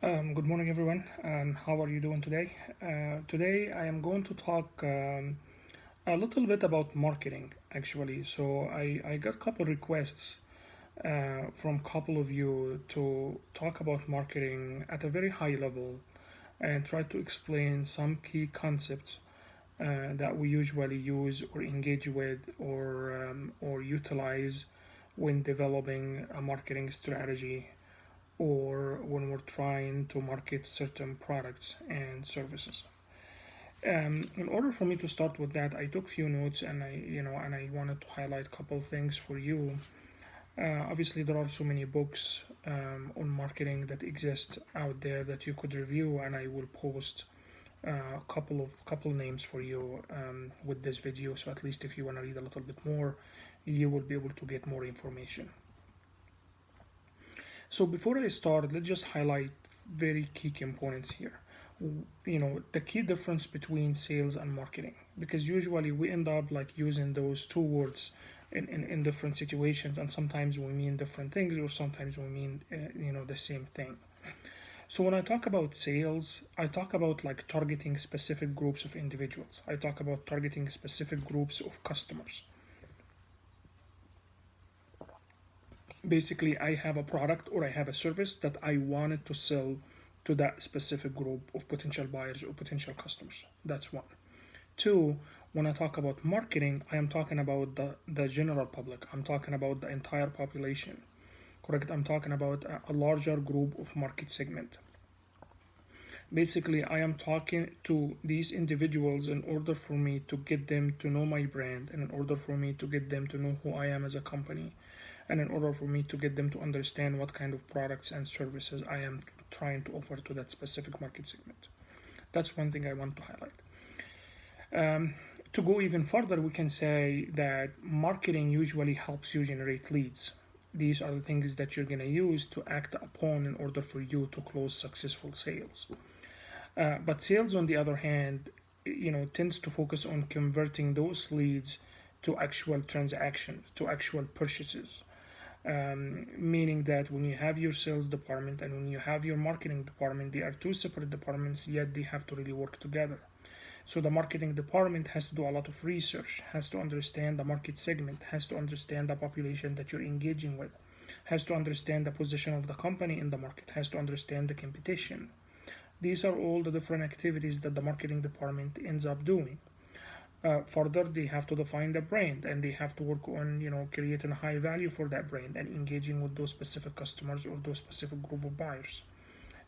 Good morning, everyone. How are you doing today? Today, I am going to talk a little bit about marketing, actually. So I got a couple requests from a couple of you to talk about marketing at a very high level and try to explain some key concepts that we usually use or engage with or utilize when developing a marketing strategy or when we're trying to market certain products and services. In order for me to start with that, I took few notes and I wanted to highlight a couple things for you. Obviously, there are so many books on marketing that exist out there that you could review, and I will post a couple names for you with this video. So at least if you want to read a little bit more, you will be able to get more information. So before I start, let's just highlight very key components here. The key difference between sales and marketing, because usually we end up like using those two words in different situations, and sometimes we mean different things, or sometimes we mean the same thing. So when I talk about sales, I talk about like targeting specific groups of individuals. I talk about targeting specific groups of customers. Basically, I have a product or I have a service that I wanted to sell to that specific group of potential buyers or potential customers. That's one. Two, when I talk about marketing, I am talking about the general public. I'm talking about the entire population. Correct? I'm talking about a larger group of market segment. Basically, I am talking to these individuals in order for me to get them to know my brand, and in order for me to get them to know who I am as a company, and in order for me to get them to understand what kind of products and services I am trying to offer to that specific market segment. That's one thing I want to highlight. To go even further, we can say that marketing usually helps you generate leads. These are the things that you're going to use to act upon in order for you to close successful sales. But sales, on the other hand, tends to focus on converting those leads to actual transactions, to actual purchases. Meaning that when you have your sales department and when you have your marketing department, they are two separate departments, yet they have to really work together. So the marketing department has to do a lot of research, has to understand the market segment, has to understand the population that you're engaging with, has to understand the position of the company in the market, has to understand the competition. These are all the different activities that the marketing department ends up doing. Further, they have to define the brand, and they have to work on creating high value for that brand and engaging with those specific customers or those specific group of buyers,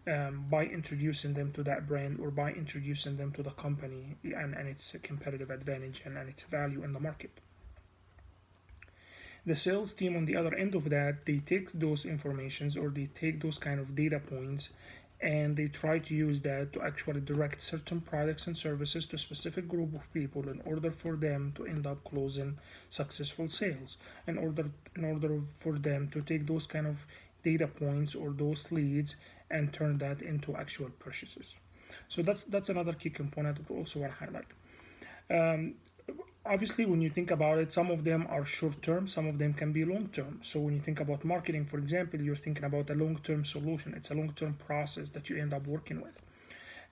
by introducing them to that brand or by introducing them to the company and its competitive advantage and its value in the market. The sales team on the other end of that, they take those informations or they take those kind of data points, and they try to use that to actually direct certain products and services to a specific group of people in order for them to end up closing successful sales, in order for them to take those kind of data points or those leads and turn that into actual purchases. So that's another key component that we also want to highlight. um, Obviously, when you think about it, some of them are short term, some of them can be long term. So when you think about marketing, for example, you're thinking about a long term solution. It's a long term process that you end up working with.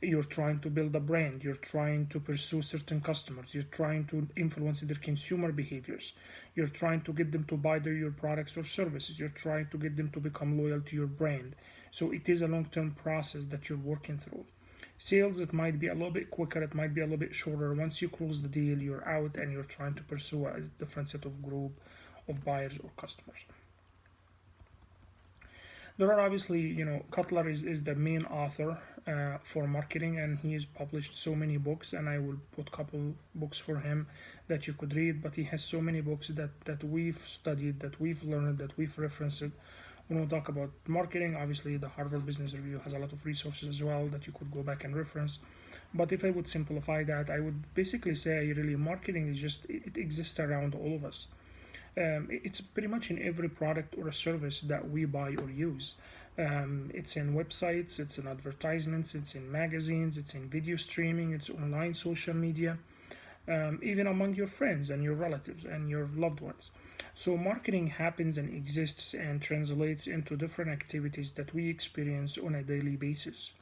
You're trying to build a brand, you're trying to pursue certain customers, you're trying to influence their consumer behaviors, you're trying to get them to buy your products or services, you're trying to get them to become loyal to your brand. So it is a long term process that you're working through. Sales, it might be a little bit quicker, it might be a little bit shorter. Once you close the deal, you're out and you're trying to pursue a different set of group of buyers or customers. There are obviously, Cutler is the main author for marketing, and he has published so many books, and I will put a couple books for him that you could read. But he has so many books that we've studied, that we've learned, that we've referenced. When we talk about marketing, obviously the Harvard Business Review has a lot of resources as well that you could go back and reference. But if I would simplify that, I would basically say really marketing is just, it exists around all of us. It's pretty much in every product or a service that we buy or use. It's in websites, it's in advertisements, it's in magazines, it's in video streaming, it's online social media, even among your friends and your relatives and your loved ones. So marketing happens and exists and translates into different activities that we experience on a daily basis.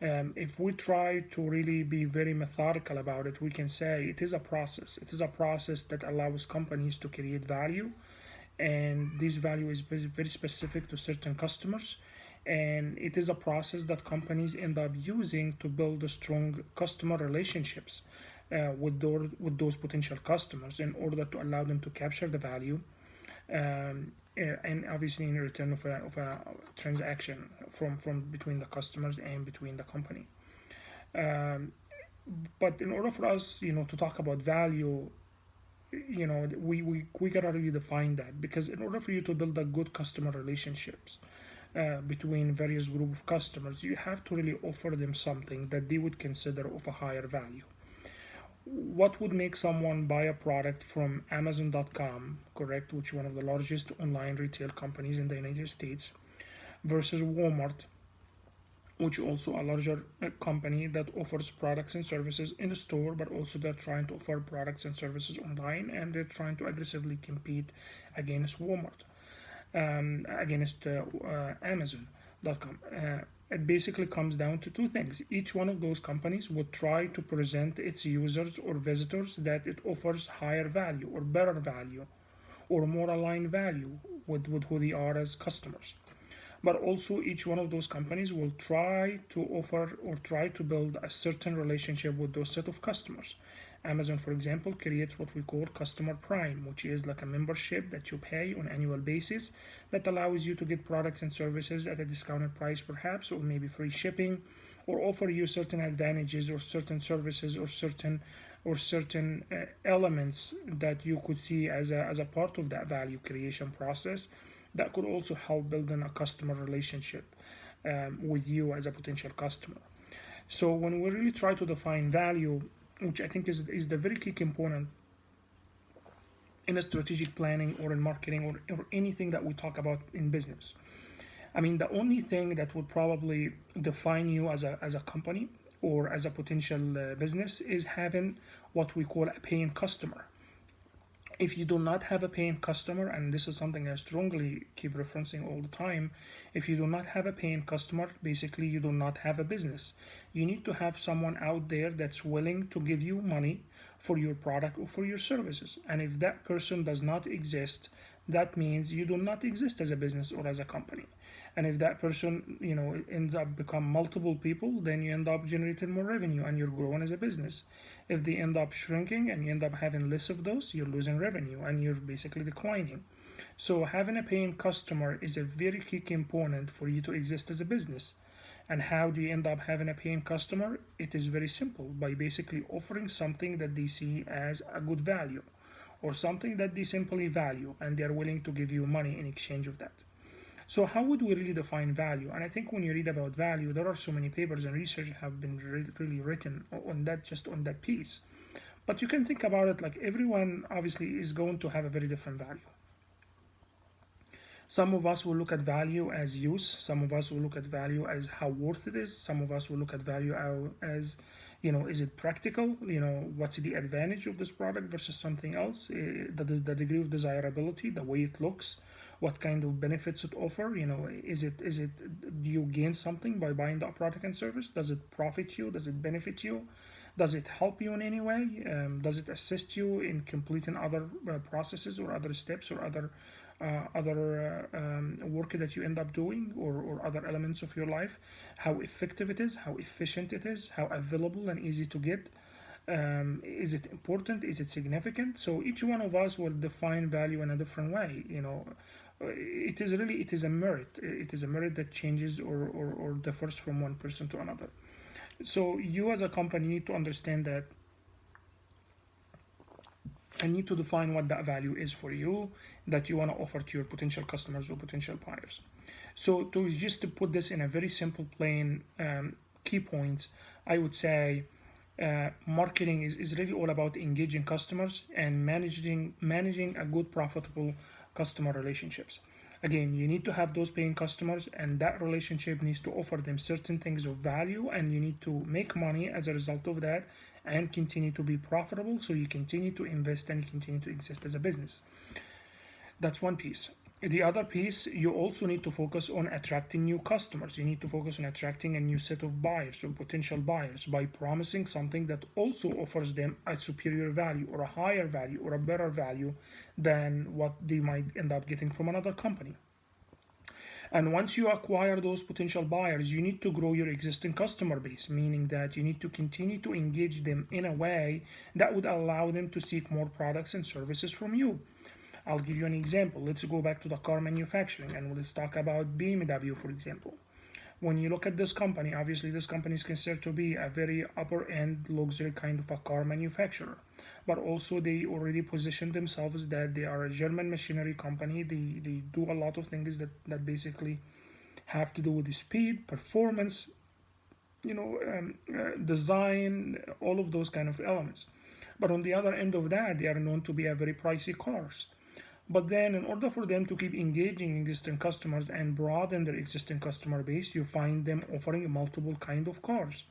If we try to really be very methodical about it, we can say it is a process. It is a process that allows companies to create value, and this value is very specific to certain customers. And it is a process that companies end up using to build a strong customer relationships with those potential customers in order to allow them to capture the value, and obviously in return of a transaction from between the customers and between the company. Um, but in order for us, to talk about value, we gotta really define that, because in order for you to build a good customer relationships between various group of customers, you have to really offer them something that they would consider of a higher value. What would make someone buy a product from Amazon.com, correct, which is one of the largest online retail companies in the United States, versus Walmart, which is also a larger company that offers products and services in the store, but also they're trying to offer products and services online, and they're trying to aggressively compete against Walmart, against Amazon.com. It basically comes down to two things. Each one of those companies would try to present its users or visitors that it offers higher value or better value or more aligned value with who they are as customers. But also, each one of those companies will try to offer or try to build a certain relationship with those set of customers. Amazon, for example, creates what we call Customer Prime, which is like a membership that you pay on annual basis that allows you to get products and services at a discounted price, perhaps, or maybe free shipping, or offer you certain advantages or certain services or certain elements that you could see as a part of that value creation process that could also help building a customer relationship with you as a potential customer. So when we really try to define value, which I think is the very key component in a strategic planning or in marketing or anything that we talk about in business. I mean, the only thing that would probably define you as a company or as a potential business is having what we call a paying customer. If you do not have a paying customer, and this is something I strongly keep referencing all the time, if you do not have a paying customer, basically you do not have a business. You need to have someone out there that's willing to give you money for your product or for your services. And if that person does not exist, that means you do not exist as a business or as a company. And if that person, ends up become multiple people, then you end up generating more revenue and you're growing as a business. If they end up shrinking and you end up having less of those, you're losing revenue and you're basically declining. So having a paying customer is a very key component for you to exist as a business. And how do you end up having a paying customer? It is very simple, by basically offering something that they see as a good value or something that they simply value and they're willing to give you money in exchange of that. So how would we really define value? And I think when you read about value, there are so many papers and research have been really written on that, just on that piece. But you can think about it like everyone obviously is going to have a very different value. Some of us will look at value as use. Some of us will look at value as how worth it is. Some of us will look at value as, is it practical? What's the advantage of this product versus something else? The degree of desirability, the way it looks, what kind of benefits it offer. Is it do you gain something by buying that product and service? Does it profit you? Does it benefit you? Does it help you in any way? Does it assist you in completing other processes or other steps or other work that you end up doing, or other elements of your life? How effective it is, how efficient it is, how available and easy to get. Is it important? Is it significant? So each one of us will define value in a different way. It is a merit. It is a merit that changes or differs from one person to another. So you as a company need to understand that and need to define what that value is for you that you want to offer to your potential customers or potential buyers. So to put this in a very simple, plain key points, I would say marketing is really all about engaging customers and managing a good, profitable customer relationships. Again, you need to have those paying customers, and that relationship needs to offer them certain things of value, and you need to make money as a result of that and continue to be profitable, so you continue to invest and continue to exist as a business. That's one piece. The other piece, you also need to focus on attracting new customers. You need to focus on attracting a new set of buyers or potential buyers by promising something that also offers them a superior value or a higher value or a better value than what they might end up getting from another company. And once you acquire those potential buyers, you need to grow your existing customer base, meaning that you need to continue to engage them in a way that would allow them to seek more products and services from you. I'll give you an example. Let's go back to the car manufacturing and let's talk about BMW, for example. When you look at this company, obviously this company is considered to be a very upper end luxury kind of a car manufacturer. But also they already position themselves that they are a German machinery company. They do a lot of things that basically have to do with the speed, performance, design, all of those kind of elements. But on the other end of that, they are known to be a very pricey cars. But then, in order for them to keep engaging existing customers and broaden their existing customer base, you find them offering multiple kind of cars.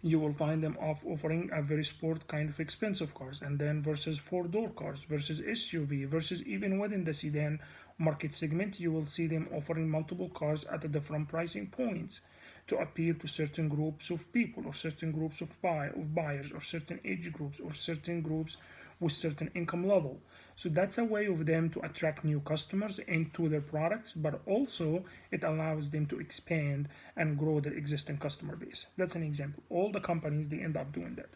You will find them offering a very sport kind of expensive cars, and then versus four-door cars, versus SUV, versus even within the sedan market segment, you will see them offering multiple cars at a different pricing points to appeal to certain groups of people or certain groups of buyers or certain age groups or certain groups with certain income level. So that's a way of them to attract new customers into their products, but also it allows them to expand and grow their existing customer base. That's an example. All the companies, they end up doing that.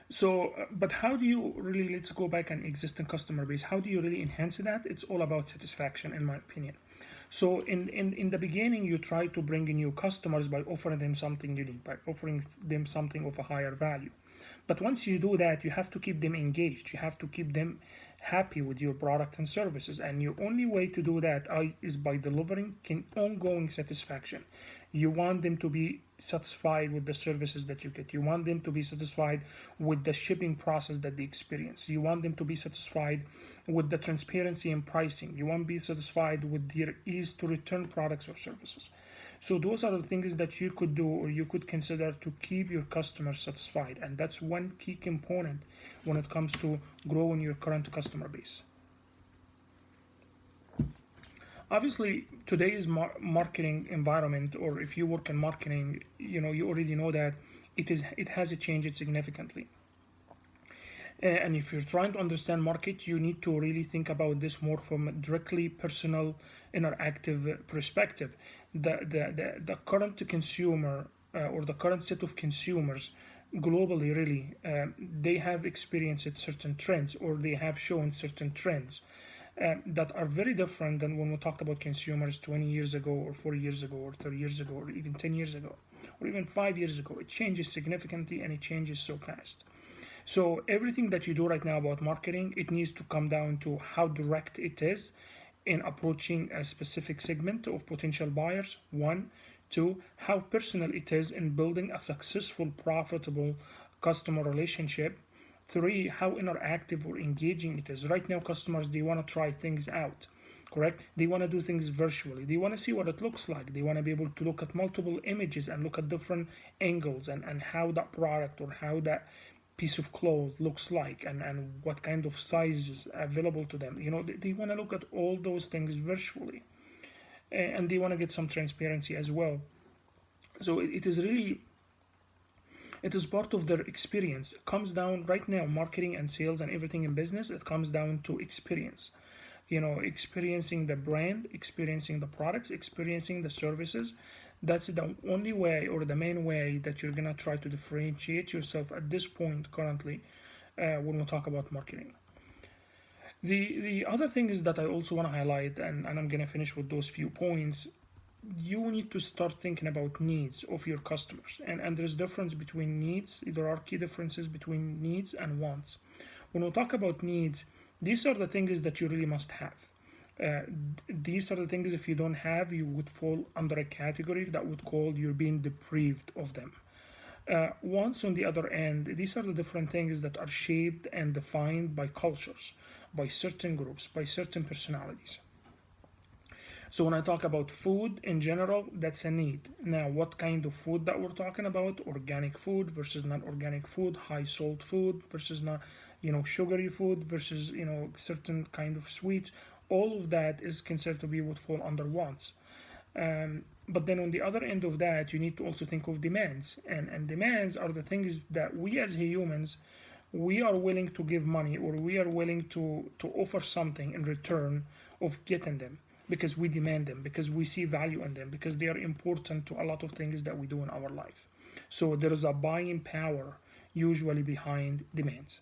So, but how do you really, let's go back an existing customer base, how do you really enhance that? It's all about satisfaction, in my opinion. So in the beginning, you try to bring in new customers by offering them something unique, by offering them something of a higher value. But once you do that, you have to keep them engaged. You have to keep them happy with your product and services. And your only way to do that is by delivering ongoing satisfaction. You want them to be satisfied with the services that you get. You want them to be satisfied with the shipping process that they experience. You want them to be satisfied with the transparency in pricing. You want to be satisfied with their ease to return products or services. So those are the things that you could do or you could consider to keep your customers satisfied. And that's one key component when it comes to growing your current customer base. Obviously, today's marketing environment, or if you work in marketing, you already know that it has changed significantly. And if you're trying to understand market, you need to really think about this more from a directly personal, interactive perspective. The current consumer or the current set of consumers globally, really, they have experienced certain trends or they have shown certain trends that are very different than when we talked about consumers 20 years ago or 40 years ago or 30 years ago or even 10 years ago or even 5 years ago. It changes significantly and it changes so fast. So everything that you do right now about marketing, it needs to come down to how direct it is in approaching a specific segment of potential buyers. One, two, how personal it is in building a successful, profitable customer relationship. Three, how interactive or engaging it is. Right now, customers, they want to try things out, correct? They want to do things virtually. They want to see what it looks like. They want to be able to look at multiple images and look at different angles and how that product or how that piece of clothes looks like and what kind of size is available to them. They want to look at all those things virtually. And they want to get some transparency as well. So it is really, it is part of their experience. It comes down right now, marketing and sales and everything in business, it comes down to experience. Experiencing the brand, experiencing the products, experiencing the services. That's the only way or the main way that you're gonna try to differentiate yourself at this point currently when we talk about marketing. The other thing is that I also want to highlight, and I'm gonna finish with those few points. You need to start thinking about needs of your customers, and there's difference between needs. There are key differences between needs and wants. When we talk about needs, these are the things that you really must have. These are the things, if you don't have, you would fall under a category that would call you're being deprived of them. Wants, on the other end, these are the different things that are shaped and defined by cultures, by certain groups, by certain personalities. So when I talk about food in general, that's a need. Now, what kind of food that we're talking about? Organic food versus non-organic food, high salt food versus not sugary food versus certain kind of sweets. All of that is considered to be would fall under wants. But then on the other end of that, you need to also think of demands, and demands are the things that we as humans, we are willing to give money, or we are willing to offer something in return of getting them, because we demand them, because we see value in them, because they are important to a lot of things that we do in our life. So there is a buying power usually behind demands.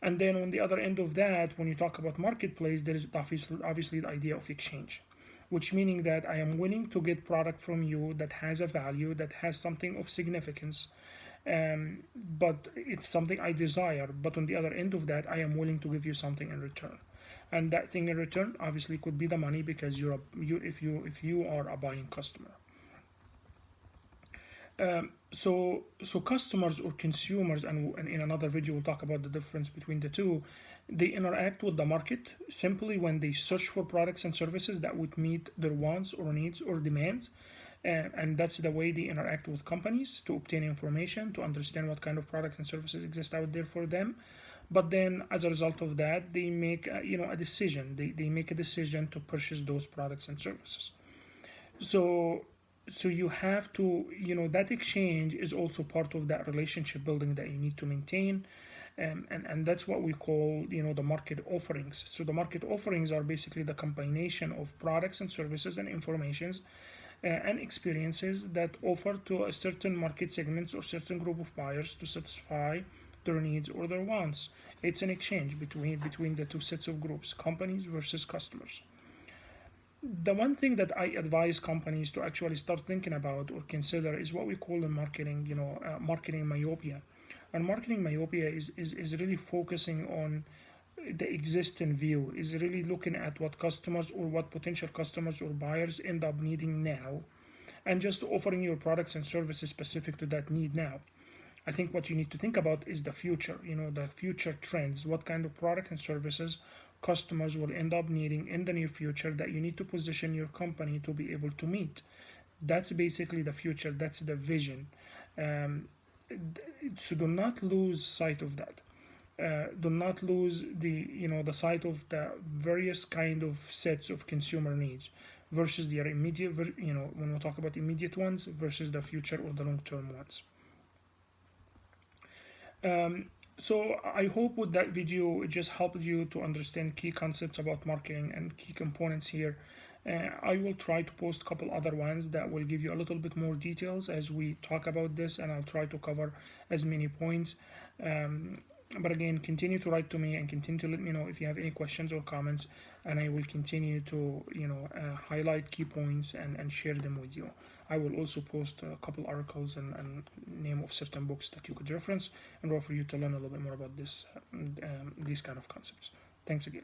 And then on the other end of that, when you talk about marketplace, there is obviously the idea of exchange, which meaning that I am willing to get product from you that has a value, that has something of significance, but it's something I desire. But on the other end of that, I am willing to give you something in return, and that thing in return obviously could be the money, because if you are a buying customer. So customers or consumers, and in another video we'll talk about the difference between the two. They interact with the market simply when they search for products and services that would meet their wants or needs or demands. And that's the way they interact with companies, to obtain information, to understand what kind of products and services exist out there for them. But then as a result of that, they make a decision. They make a decision to purchase those products and services. So so you have to, that exchange is also part of that relationship building that you need to maintain. And that's what we call, the market offerings. So the market offerings are basically the combination of products and services and informations and experiences that offer to a certain market segments or certain group of buyers to satisfy their needs or their wants. It's an exchange between the two sets of groups, companies versus customers. The one thing that I advise companies to actually start thinking about or consider is what we call in marketing, marketing myopia. And marketing myopia is really focusing on the existing view, is really looking at what customers or what potential customers or buyers end up needing now, and just offering your products and services specific to that need now. I think what you need to think about is the future, the future trends, what kind of product and services customers will end up needing in the near future that you need to position your company to be able to meet. That's basically the future, that's the vision. Um, so do not lose sight of that. Do not lose the sight of the various kind of sets of consumer needs versus their immediate, when we talk about immediate ones versus the future or the long term ones. So I hope with that video it just helped you to understand key concepts about marketing and key components here. I will try to post a couple other ones that will give you a little bit more details as we talk about this, and I'll try to cover as many points. But again, continue to write to me and continue to let me know if you have any questions or comments, and I will continue to highlight key points and share them with you. I will also post a couple articles and name of certain books that you could reference in order for you to learn a little bit more about these kind of concepts. Thanks again.